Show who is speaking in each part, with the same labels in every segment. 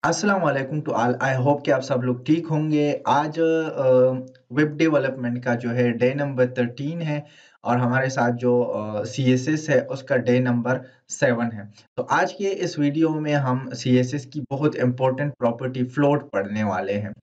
Speaker 1: अस्सलाम वालेकुम to all. I hope कि आप सब लोग ठीक होंगे। आज वेब डेवलपमेंट का जो है डे नंबर 13 है और हमारे साथ जो सीएसएस है उसका डे नंबर 7 है। तो आज के इस वीडियो में हम सीएसएस की बहुत इंपॉर्टेंट प्रॉपर्टी फ्लोट पढ़ने वाले हैं।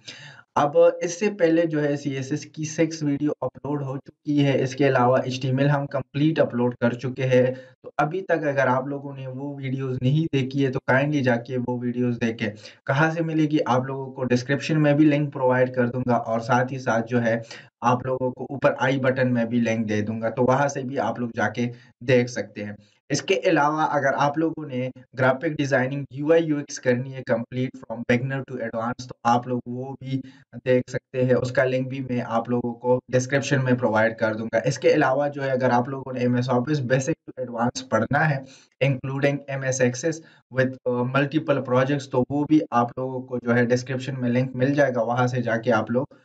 Speaker 1: अब इससे पहले जो है सीएसएस की 6 वीडियो अपलोड हो चुकी है। इसके अलावा एचटीएमएल हम कंप्लीट अपलोड कर चुके हैं। तो अभी तक अगर आप लोगों ने वो वीडियोस नहीं देखी है तो काइंडली जाके वो वीडियोस देखें। कहाँ से मिलेगी? आप लोगों को डिस्क्रिप्शन में भी लिंक प्रोवाइड कर दूँगा और साथ ही साथ जो है आप लोगों को ऊपर आई बटन में भी लिंक दे दूँगा, तो वहाँ से भी आप लोग जाके देख सकते हैं। इसके अलावा अगर आप लोगों ने ग्राफिक डिज़ाइनिंग यूआई यूएक्स करनी है complete from beginner to advance, तो आप लोग वो भी देख सकते हैं। उसका लिंक भी मैं आप लोगों को डिस्क्रिप्शन में प्रोवाइड कर दूँगा। इसके अलावा जो है अगर आप लोगों ने MS Office basic to advance पढ़ना है including MS Access with multiple projects, तो वो भी आप लोगों को जो है डिस्क्रिप्शन में लिंक मिल जाएगा, वहाँ से जाके आप लोग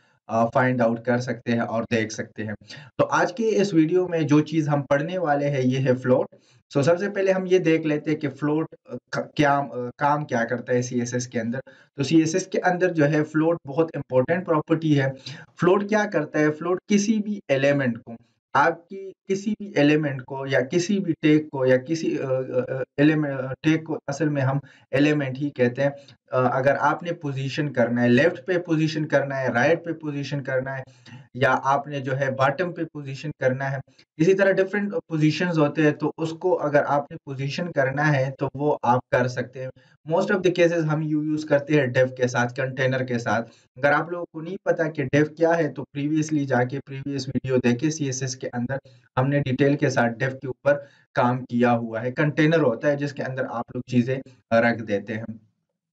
Speaker 1: फाइंड आउट कर सकते हैं और देख सकते हैं। तो आज के इस वीडियो में जो चीज़ हम पढ़ने वाले हैं ये है फ्लोट। सो सबसे पहले हम ये देख लेते हैं कि फ्लोट काम क्या करता है सीएसएस के अंदर। तो सीएसएस के अंदर जो है फ्लोट बहुत इंपॉर्टेंट प्रॉपर्टी है। फ्लोट क्या करता है? फ्लोट किसी भी एलिमेंट को, आपकी किसी भी एलिमेंट को या किसी भी टैग को या किसी टैग को असल में हम एलिमेंट ही कहते हैं। अगर आपने पोजीशन करना है, लेफ्ट पे पोजीशन करना है, राइट पे पोजीशन करना है या आपने जो है बॉटम पे पोजीशन करना है, इसी तरह डिफरेंट पोजीशंस होते हैं, तो उसको अगर आपने पोजीशन करना है तो वो आप कर सकते हैं। मोस्ट ऑफ द केसेस हम यूज़ करते हैं डिव के साथ, कंटेनर के साथ। अगर आप लोगों को नहीं पता कि डिव क्या है तो प्रीवियसली जाके प्रीवियस वीडियो देखें। सीएसएस के अंदर हमने डिटेल के साथ डिव के ऊपर काम किया हुआ है। कंटेनर होता है जिसके अंदर आप लोग चीज़ें रख देते हैं।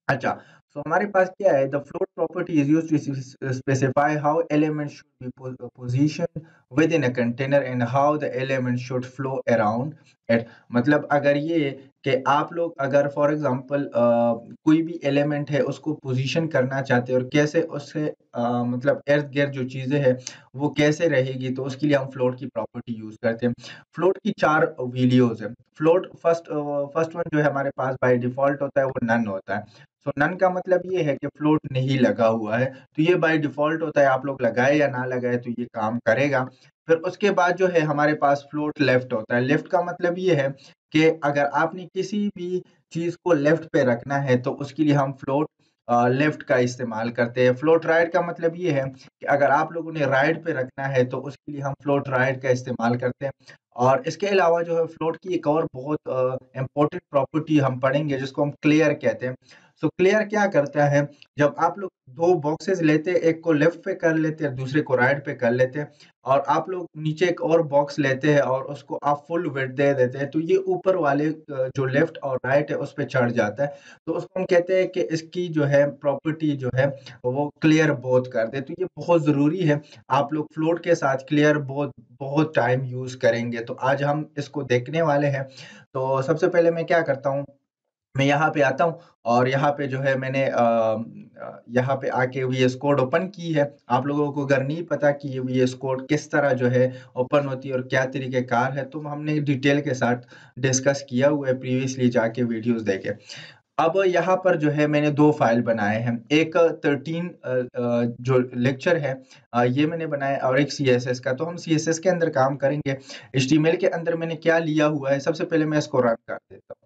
Speaker 1: अच्छा, so हमारे पास क्या है? The float property is used to specify how elements should be positioned within a container and how the elements should flow around it। मतलब अगर ये कि आप लोग अगर फॉर एग्जांपल कोई भी एलिमेंट है उसको पोजीशन करना चाहते हैं और कैसे उससे मतलब इर्द-गिर्द जो चीज़ें हैं वो कैसे रहेगी, तो उसके लिए हम फ्लोट की प्रॉपर्टी यूज़ करते हैं। फ्लोट की 4 वीडियोज़ हैं। फ्लोट फर्स्ट वन जो है हमारे पास बाय डिफ़ॉल्ट होता है वो नन होता है। सो नन का मतलब ये है कि फ्लोट नहीं लगा हुआ है, तो ये बाय डिफ़ॉल्ट होता है, आप लोग लगाए या ना लगाए तो ये काम करेगा। फिर उसके बाद जो है हमारे पास फ्लोट लेफ्ट होता है। लेफ्ट का मतलब ये है कि अगर आपने किसी भी चीज़ को लेफ्ट पे रखना है तो उसके लिए हम फ्लोट लेफ्ट का इस्तेमाल करते हैं। फ्लोट राइट का मतलब ये है कि अगर आप लोगों ने राइट पे रखना है तो उसके लिए हम फ्लोट राइट का इस्तेमाल करते हैं। और इसके अलावा जो है फ्लोट की एक और बहुत इम्पोर्टेंट प्रॉपर्टी हम पढ़ेंगे जिसको हम क्लियर कहते हैं। सो क्लियर क्या करता है? जब आप लोग 2 बॉक्सेस लेते हैं, एक को लेफ्ट पे कर लेते हैं, दूसरे को राइट पे कर लेते हैं और आप लोग नीचे एक और बॉक्स लेते हैं और उसको आप फुल विड्थ दे देते हैं, तो ये ऊपर वाले जो लेफ्ट और राइट है उस पे चढ़ जाता है। तो उसको हम कहते हैं कि इसकी जो है प्रॉपर्टी जो है वो क्लियर बोथ कर दे। तो ये बहुत ज़रूरी है। आप लोग फ्लोट के साथ क्लियर बोथ बहुत टाइम यूज़ करेंगे, तो आज हम इसको देखने वाले हैं। तो सबसे पहले मैं क्या करता हूँ, मैं यहाँ पे आता हूँ और यहाँ पे जो है मैंने यहाँ पे आके वीएस कोड ओपन की है। आप लोगों को अगर नहीं पता कि ये वीएस कोड किस तरह जो है ओपन होती है और क्या तरीक़ेकार है, तो हमने डिटेल के साथ डिस्कस किया हुआ है, प्रीवियसली जाके वीडियोज़ देखें। अब यहाँ पर जो है मैंने 2 फ़ाइल बनाए हैं। एक 13 जो लेक्चर है ये मैंने बनाया और एक सीएसएस का। तो हम सीएसएस के अंदर काम करेंगे। एचटीएमएल के अंदर मैंने क्या लिया हुआ है, सबसे पहले मैं इसको रन कर देता हूँ।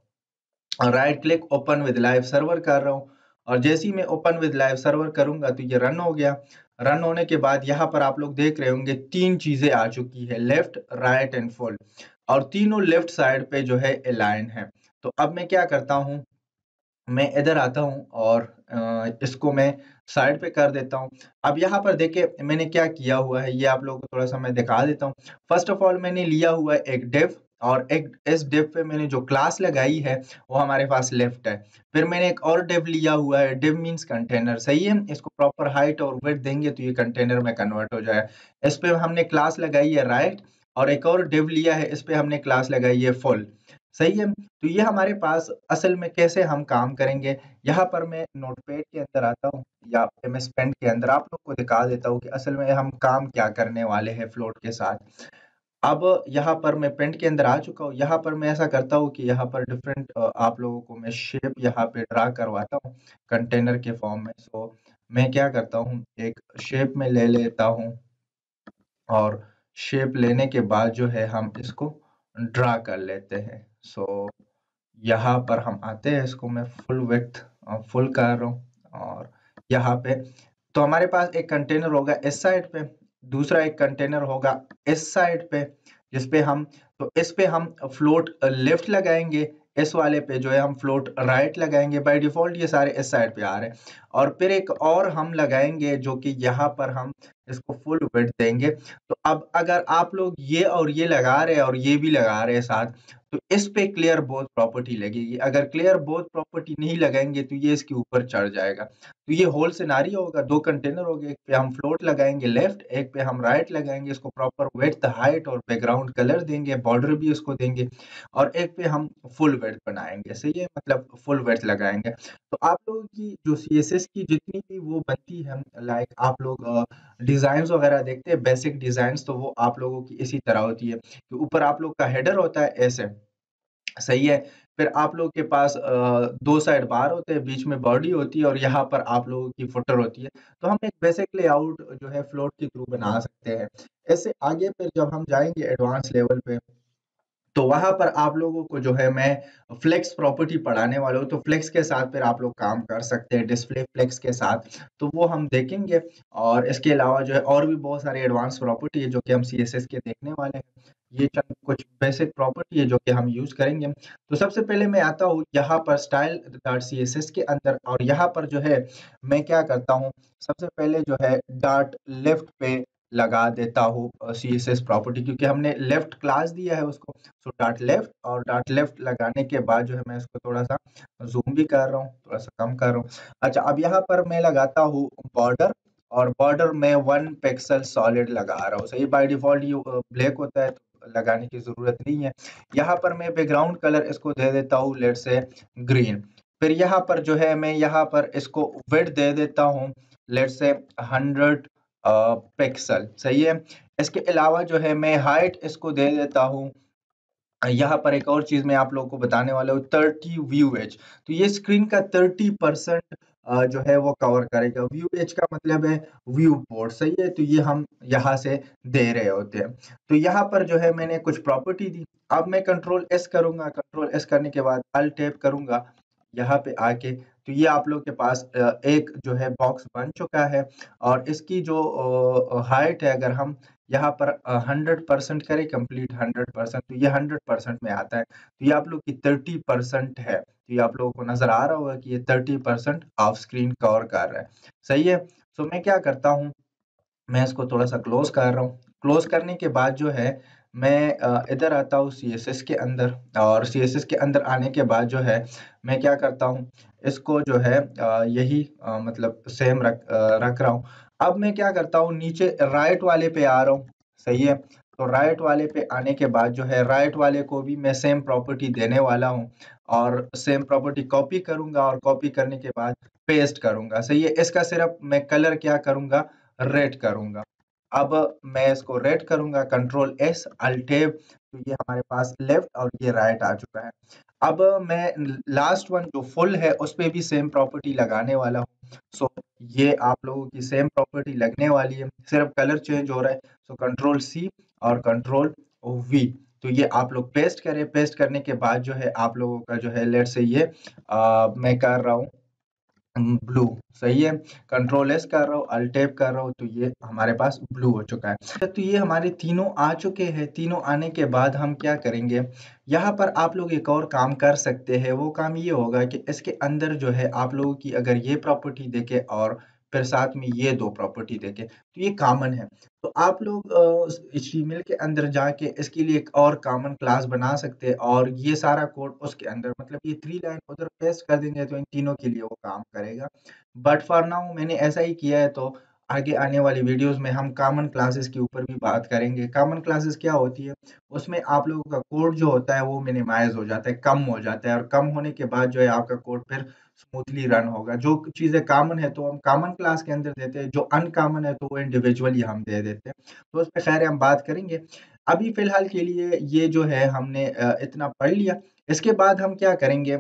Speaker 1: Right click open with live server कर रहा हूँ और जैसे ही मैं ओपन विद लाइव सर्वर करूँगा तो ये रन हो गया। रन होने के बाद यहाँ पर आप लोग देख रहे होंगे 3 चीज़ें आ चुकी है, लेफ्ट, राइट एंड फुल, और तीनों लेफ्ट साइड पे जो है अलाइन है। तो अब मैं क्या करता हूँ, मैं इधर आता हूँ और इसको मैं साइड पे कर देता हूँ। अब यहाँ पर देखिए मैंने क्या किया हुआ है, ये आप लोगों को थोड़ा-सा मैं दिखा देता हूँ। फर्स्ट ऑफ ऑल मैंने लिया हुआ है एक डिव और एक इस डिव पे मैंने जो क्लास लगाई है वो हमारे पास लेफ्ट है। फिर मैंने एक और डिव लिया हुआ है, डिव मीन्स कंटेनर, सही है? इसको प्रॉपर हाइट और विड्थ देंगे तो ये कंटेनर में कन्वर्ट हो जाएगा। इस पे हमने क्लास लगाई है राइट और एक और डिव लिया है, इस पे हमने क्लास लगाई है फुल, सही है? तो ये हमारे पास असल में कैसे हम काम करेंगे, यहाँ पर मैं नोटपैड के अंदर आता हूँ या एमएस पेंट के अंदर आप लोग को दिखा देता हूँ कि असल में हम काम क्या करने वाले हैं फ्लोट के साथ। अब यहाँ पर मैं पेंट के अंदर आ चुका हूँ। यहाँ पर मैं ऐसा करता हूँ कि यहाँ पर डिफरेंट आप लोगों को मैं शेप यहाँ पे ड्रा करवाता हूँ कंटेनर के फॉर्म में। सो मैं क्या करता हूँ, एक शेप में ले लेता हूँ और शेप लेने के बाद जो है हम इसको ड्रा कर लेते हैं। सो यहाँ पर हम आते हैं, इसको मैं फुल विड्थ फुल कर रहा हूँ और यहाँ पे तो हमारे पास एक कंटेनर होगा इस साइड पे, दूसरा एक कंटेनर होगा इस साइड पे, जिस पे हम तो इस पे हम फ्लोट लेफ्ट लगाएंगे, इस वाले पे जो है हम फ्लोट राइट लगाएंगे। बाय डिफॉल्ट ये सारे इस साइड पे आ रहे हैं और फिर एक और हम लगाएंगे जो कि यहाँ पर हम इसको फुल विड्थ देंगे। तो अब अगर आप लोग ये और ये लगा रहे हैं और ये भी लगा रहे हैं साथ, तो इस पे क्लियर बोथ प्रॉपर्टी लगेगी। अगर क्लियर बोथ प्रॉपर्टी नहीं लगाएंगे तो ये इसके ऊपर चढ़ जाएगा। तो ये होल सिनेरियो होगा, दो कंटेनर हो गए, एक पे हम फ्लोट लगाएंगे लेफ्ट, एक पे हम राइट लगाएंगे, इसको प्रॉपर विड्थ हाइट और बैकग्राउंड कलर देंगे, बॉर्डर भी इसको देंगे और एक पे हम फुल विड्थ बनाएंगे। सही है, मतलब फुल विड्थ लगाएंगे। तो आप लोगों की जो सीएसएस की जितनी भी वो बनती है, लाइक आप लोग डिजाइन वगैरह देखते हैं, बेसिक डिजाइन, तो वो आप लोगों की इसी तरह होती है कि ऊपर आप लोग का हेडर होता है ऐसे, सही है। फिर आप लोग के पास दो साइड बार होते हैं, बीच में बॉडी होती है और यहाँ पर आप लोगों की फुटर होती है। तो हम एक बेसिक लेआउट जो है फ्लोट के थ्रू बना सकते हैं। इससे आगे फिर जब हम जाएंगे एडवांस लेवल पे, तो वहां पर आप लोगों को जो है मैं फ्लेक्स प्रॉपर्टी पढ़ाने वाला हूँ। तो फ्लेक्स के साथ फिर आप लोग काम कर सकते हैं, डिस्प्ले फ्लेक्स के साथ, तो वो हम देखेंगे। और इसके अलावा जो है और भी बहुत सारे एडवांस प्रॉपर्टी है जो कि हम सीएसएस के देखने वाले हैं। ये चंद कुछ बेसिक प्रॉपर्टी है जो कि हम यूज करेंगे। तो सबसे पहले मैं आता हूँ यहाँ पर स्टाइल डॉट सीएसएस के अंदर और यहाँ पर जो है मैं क्या करता हूँ, सबसे पहले जो है डॉट लेफ्ट पे लगा देता हूँ सीएसएस प्रॉपर्टी, क्योंकि हमने लेफ्ट क्लास दिया है उसको। सो डॉट लेफ्ट और डॉट लेफ्ट लगाने के बाद जो है मैं इसको थोड़ा सा जूम भी कर रहा हूँ, थोड़ा सा कम कर रहा हूँ। अच्छा, अब यहाँ पर मैं लगाता हूँ बॉर्डर और बॉर्डर में 1 पिक्सल सॉलिड लगा रहा हूँ। सही, बाय डिफॉल्ट ये ब्लैक होता है तो लगाने की जरूरत नहीं है। यहाँ पर मैं बैकग्राउंड कलर इसको दे देता हूँ लेट से ग्रीन। फिर यहाँ पर जो है मैं यहाँ पर इसको विड्थ दे देता हूँ लेट से 100 पिक्सल। सही है। इसके अलावा जो है मैं हाइट इसको दे देता हूँ, यहाँ पर एक और चीज मैं आप लोगों को बताने वाला हूँ, 30 व्यू एज। तो ये स्क्रीन का 30% जो है वो कवर करेगा। व्यू एज का मतलब है व्यू पोर्ट। सही है, तो ये हम यहाँ से दे रहे होते हैं। तो यहाँ पर जो है मैंने कुछ प्रॉपर्टी दी। अब मैं कंट्रोल एस करूंगा, कंट्रोल एस करने के बाद अल्ट टैप करूंगा यहाँ पे आके, तो ये आप लोग के पास एक जो है बॉक्स बन चुका है। और इसकी जो हाइट है, अगर हम यहाँ पर 100% करें, कंप्लीट 100%, तो ये 100% में आता है। तो ये आप लोग की 30% है। तो ये आप लोगों को नजर आ रहा होगा कि ये 30% ऑफ स्क्रीन कवर कर रहा है। सही है। तो मैं क्या करता हूँ, मैं इसको थोड़ा सा क्लोज कर रहा हूँ। क्लोज करने के बाद जो है मैं इधर आता हूँ सीएसएस के अंदर, और सीएसएस के अंदर आने के बाद जो है मैं क्या करता हूँ, इसको जो है यही मतलब सेम रख रहा हूँ। अब मैं क्या करता हूँ, नीचे राइट वाले पे आ रहा हूँ। सही है। तो राइट वाले पे आने के बाद जो है राइट वाले को भी मैं सेम प्रॉपर्टी देने वाला हूँ और सेम प्रॉपर्टी कॉपी करूंगा और कॉपी करने के बाद पेस्ट करूंगा। सही है। इसका सिर्फ मैं कलर क्या करूंगा, रेड करूंगा। अब मैं इसको रेड करूंगा, कंट्रोल एस अल्ट टैब, तो ये हमारे पास लेफ्ट और ये राइट आ चुका है। अब मैं लास्ट वन जो फुल है उस पे भी सेम प्रॉपर्टी लगाने वाला हूँ। सो ये आप लोगों की सेम प्रॉपर्टी लगने वाली है, सिर्फ कलर चेंज हो रहा है। सो कंट्रोल सी और कंट्रोल वी, तो ये आप लोग पेस्ट करें। पेस्ट करने के बाद जो है आप लोगों का जो है लेट से ये मैं कर रहा हूँ ब्लू। सही है। कंट्रोल एस कर रहा हूँ, अल्ट टैब कर रहा हूँ, तो ये हमारे पास ब्लू हो चुका है। तो ये हमारे तीनों आ चुके हैं। तीनों आने के बाद हम क्या करेंगे, यहाँ पर आप लोग एक और काम कर सकते हैं। वो काम ये होगा कि इसके अंदर जो है आप लोगों की अगर ये प्रॉपर्टी देखे और फिर साथ में ये दो प्रॉपर्टी देखे, तो ये कॉमन है। तो आप लोग HTML के अंदर जाके इसके लिए एक और कॉमन क्लास बना सकते हैं और ये सारा कोड उसके अंदर, मतलब ये 3 लाइन उधर पेस्ट कर देंगे तो इन तीनों के लिए वो काम करेगा। बट फॉर नाउ मैंने ऐसा ही किया है। तो आगे आने वाली वीडियोस में हम कॉमन क्लासेस के ऊपर भी बात करेंगे। कॉमन क्लासेस क्या होती है, उसमें आप लोगों का कोड जो होता है वो मिनिमाइज हो जाता है, कम हो जाता है, और कम होने के बाद जो है आपका कोड फिर स्मूथली रन होगा। जो चीज़ें कॉमन है तो हम कॉमन क्लास के अंदर देते हैं, जो अनकॉमन है तो वो इंडिविजुअली हम दे देते हैं। तो उस पे खैर हम बात करेंगे। अभी फिलहाल के लिए ये जो है हमने इतना पढ़ लिया। इसके बाद हम क्या करेंगे,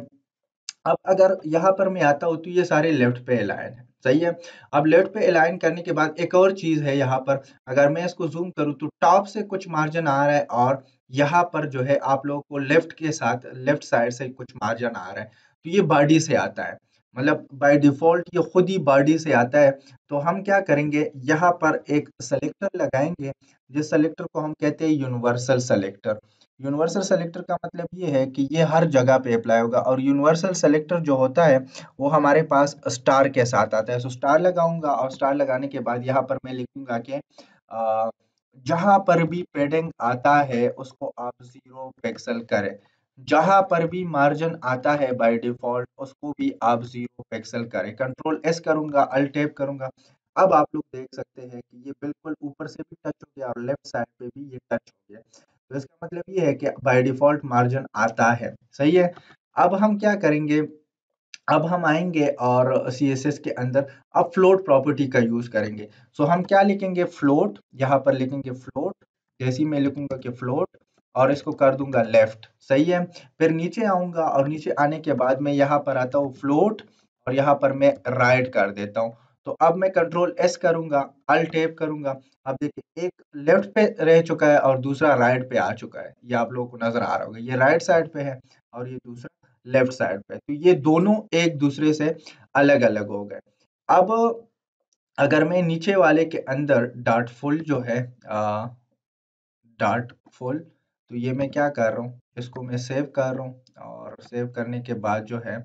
Speaker 1: अब अगर यहाँ पर मैं आता हूँ तो ये सारे लेफ्ट पे अलाइन है, सही है। अब लेफ्ट पे अलाइन करने के बाद एक और चीज है यहाँ पर, अगर मैं इसको जूम करूँ तो टॉप से कुछ मार्जिन आ रहा है और यहाँ पर जो है आप लोगों को लेफ्ट के साथ लेफ्ट साइड से कुछ मार्जिन आ रहा है, तो ये बॉडी से आता है, मतलब बाय डिफॉल्ट ये खुद ही बॉडी से आता है। तो हम क्या करेंगे, यहाँ पर एक सेलेक्टर लगाएंगे, जिस सेलेक्टर को हम कहते हैं यूनिवर्सल सेलेक्टर। यूनिवर्सल सेलेक्टर का मतलब ये है कि ये हर जगह पे अप्लाई होगा, और यूनिवर्सल सेलेक्टर जो होता है वो हमारे पास स्टार के साथ आता है। सो स्टार लगाऊंगा, और स्टार लगाने के बाद यहाँ पर मैं लिखूंगा कि अ, जहां पर भी पेडिंग आता है उसको आप 0 पिक्सल करें, जहां पर भी मार्जिन आता है बाय डिफॉल्ट उसको भी आप 0 पिक्सल करें। कंट्रोल एस करूंगा, अल्ट टैब करूंगा। अब आप लोग देख सकते हैं कि ये बिल्कुल ऊपर से भी टच हो गया और लेफ्ट साइड पे भी ये टच हो गया। तो इसका मतलब ये है कि बाय डिफॉल्ट मार्जिन आता है, सही है। अब हम क्या करेंगे, अब हम आएंगे और सीएसएस के अंदर अब फ्लोट प्रॉपर्टी का यूज करेंगे। सो हम क्या लिखेंगे, फ्लोट, यहाँ पर लिखेंगे फ्लोट, जैसे ही मैं लिखूंगा कि फ्लोट और इसको कर दूंगा लेफ्ट, सही है। फिर नीचे आऊंगा और नीचे आने के बाद मैं यहाँ पर आता हूँ फ्लोट, और यहाँ पर मैं राइट कर देता हूँ। तो अब मैं कंट्रोल एस करूंगा, अल्ट टैब करूंगा। अब देखिए एक लेफ्ट पे रह चुका है और दूसरा राइट पे आ चुका है, ये आप लोगों को नजर आ रहा होगा, ये राइट साइड पे है और ये दूसरा लेफ्ट साइड पे। तो ये दोनों एक दूसरे से अलग अलग हो गए। अब अगर मैं नीचे वाले के अंदर डॉट फुल जो है, डॉट फुल, तो ये मैं क्या कर रहा हूँ, इसको मैं सेव कर रहा हूँ, और सेव करने के बाद जो है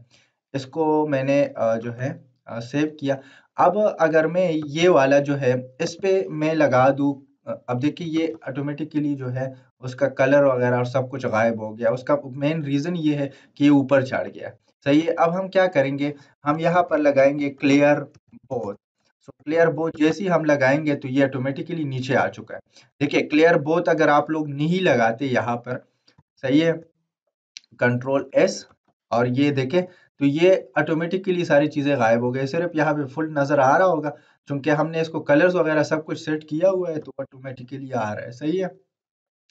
Speaker 1: इसको मैंने जो है सेव किया। अब अगर मैं ये वाला जो है इस पे मैं लगा दूँ, अब देखिए ये ऑटोमेटिकली जो है उसका कलर वगैरह और सब कुछ गायब हो गया। उसका मेन रीजन ये है कि ये ऊपर चढ़ गया, सही है। अब हम क्या करेंगे, हम यहाँ पर लगाएंगे clear both. So clear both जैसे ही हम लगाएंगे तो ये ऑटोमेटिकली नीचे आ चुका है। देखिए क्लियर बोथ अगर आप लोग नहीं लगाते यहाँ पर, सही है, कंट्रोल एस, और ये देखें तो ये ऑटोमेटिकली सारी चीजें गायब हो गई। सिर्फ यहाँ पे फुल नजर आ रहा होगा, क्योंकि हमने इसको कलर्स वगैरह सब कुछ सेट किया हुआ है तो ऑटोमेटिकली आ रहा है, सही है।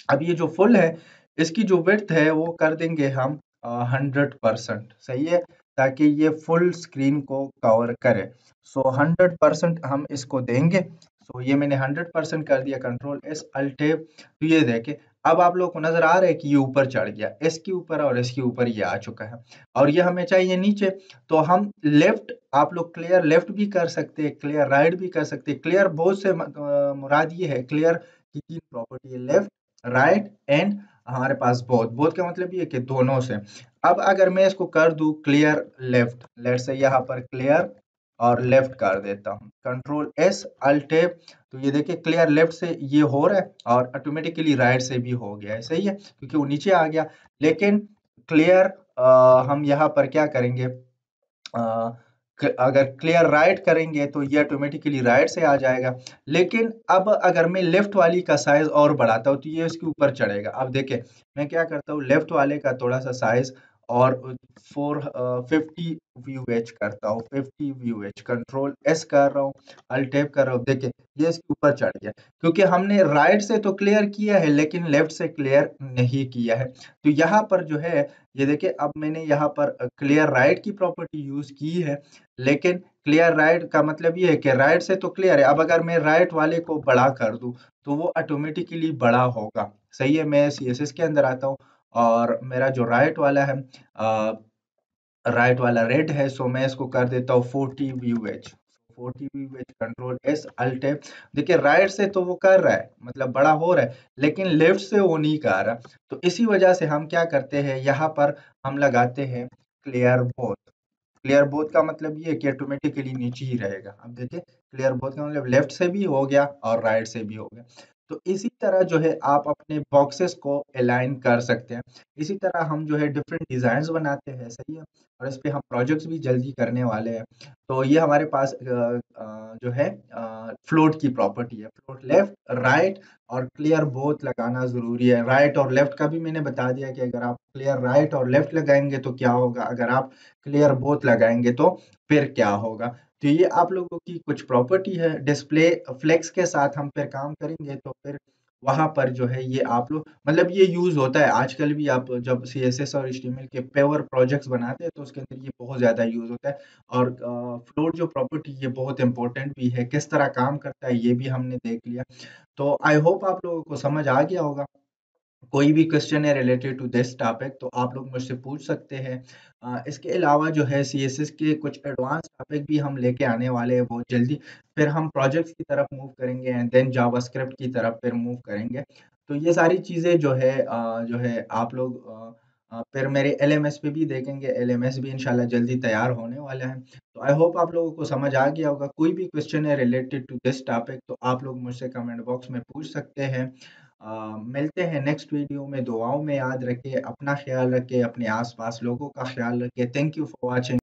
Speaker 1: अब ये जो फुल है इसकी जो विड्थ है वो कर देंगे हम 100%, सही है, ताकि ये फुल स्क्रीन को कवर करे। सो 100% हम इसको देंगे। सो ये मैंने 100% कर दिया, कंट्रोल एस अल्ट टैब। तो ये देखे अब आप लोग को नजर आ रहा है कि ये ऊपर चढ़ गया, इसके ऊपर और इसके ऊपर ये आ चुका है। और ये हमें चाहिए नीचे, तो हम लेफ्ट, आप लोग क्लियर लेफ्ट भी कर सकते हैं, क्लियर राइट भी कर सकते हैं। क्लियर बहुत से मुराद ये है, क्लियर की तीन प्रॉपर्टी है, लेफ्ट, राइट एंड हमारे पास बोथ। बोथ का मतलब ये है कि दोनों से। अब अगर मैं इसको कर दूं क्लियर लेफ्ट, लेट से यहाँ पर क्लियर और लेफ्ट कर देता हूँ, कंट्रोल एस अल्ट टैब। तो ये देखिए क्लियर लेफ्ट से ये हो रहा है और ऑटोमेटिकली राइट से भी हो गया है, सही है, क्योंकि वो नीचे आ गया। लेकिन क्लियर हम यहाँ पर क्या करेंगे, अगर क्लियर राइट करेंगे तो ये ऑटोमेटिकली राइट से आ जाएगा। लेकिन अब अगर मैं लेफ्ट वाली का साइज और बढ़ाता हूँ तो ये इसके ऊपर चढ़ेगा। अब देखें मैं क्या करता हूँ, लेफ्ट वाले का थोड़ा सा साइज और 50 व्यू एच करता हूँ, 50 व्यू एच, कंट्रोल एस कर रहा हूँ, अल्ट टैब कर रहा हूँ। देखें ये इसके ऊपर चढ़ गया, क्योंकि हमने राइट से तो क्लियर किया है लेकिन लेफ्ट से क्लियर नहीं किया है। तो यहाँ पर जो है ये देखिए अब मैंने यहाँ पर क्लियर राइट की प्रॉपर्टी यूज की है, लेकिन क्लियर राइट का मतलब ये है कि राइट से तो क्लियर है। अब अगर मैं राइट वाले को बड़ा कर दूं तो वो ऑटोमेटिकली बड़ा होगा, सही है। मैं सीएसएस के अंदर आता हूँ और मेरा जो राइट वाला है, राइट वाला रेड है, सो मैं इसको कर देता हूँ 40 view H, 40 view H, control S alt tab. देखिए राइट से तो वो कर रहा है, मतलब बड़ा हो रहा है, लेकिन लेफ्ट से वो नहीं कर रहा। तो इसी वजह से हम क्या करते हैं, यहाँ पर हम लगाते हैं क्लियर बोथ। क्लियर बोथ का मतलब ये है कि ऑटोमेटिकली नीचे ही रहेगा। अब देखिए क्लियर बोथ का मतलब लेफ्ट से भी हो गया और राइट से भी हो गया। तो इसी तरह जो है आप अपने बॉक्सेस को अलाइन कर सकते हैं। इसी तरह हम जो है डिफरेंट डिजाइन बनाते हैं, सही है, और इस पे हम प्रोजेक्ट्स भी जल्दी करने वाले हैं। तो ये हमारे पास जो है फ्लोट की प्रॉपर्टी है, फ्लोट लेफ्ट राइट और क्लियर बोथ लगाना जरूरी है। राइट और लेफ्ट का भी मैंने बता दिया कि अगर आप क्लियर राइट और लेफ्ट लगाएंगे तो क्या होगा, अगर आप क्लियर बोथ लगाएंगे तो फिर क्या होगा। तो ये आप लोगों की कुछ प्रॉपर्टी है। डिस्प्ले फ्लेक्स के साथ हम फिर काम करेंगे तो फिर वहाँ पर जो है ये आप लोग मतलब ये यूज़ होता है आजकल भी। आप जब सीएसएस और एचटीएमएल के पेवर प्रोजेक्ट्स बनाते हैं तो उसके अंदर ये बहुत ज़्यादा यूज़ होता है। और फ्लोट जो प्रॉपर्टी ये बहुत इंपॉर्टेंट भी है, किस तरह काम करता है ये भी हमने देख लिया। तो आई होप आप लोगों को समझ आ गया होगा। कोई भी क्वेश्चन है रिलेटेड टू दिस टॉपिक तो आप लोग मुझसे पूछ सकते हैं। इसके अलावा जो है सीएसएस के कुछ एडवांस टॉपिक भी हम लेके आने वाले हैं बहुत जल्दी। फिर हम प्रोजेक्ट्स की तरफ मूव करेंगे एंड देन जावास्क्रिप्ट की तरफ फिर मूव करेंगे। तो ये सारी चीज़ें जो है आप लोग फिर मेरे एलएमएस पे भी देखेंगे। एलएमएस भी इंशाल्लाह जल्दी तैयार होने वाला है। तो आई होप आप लोगों को समझ आ गया होगा। कोई भी क्वेश्चन है रिलेटेड टू दिस टॉपिक तो आप लोग मुझसे कमेंट बॉक्स में पूछ सकते हैं। मिलते हैं नेक्स्ट वीडियो में। दुआओं में याद रखिए, अपना ख्याल रखिए, अपने आसपास लोगों का ख्याल रखिए। Thank you for watching.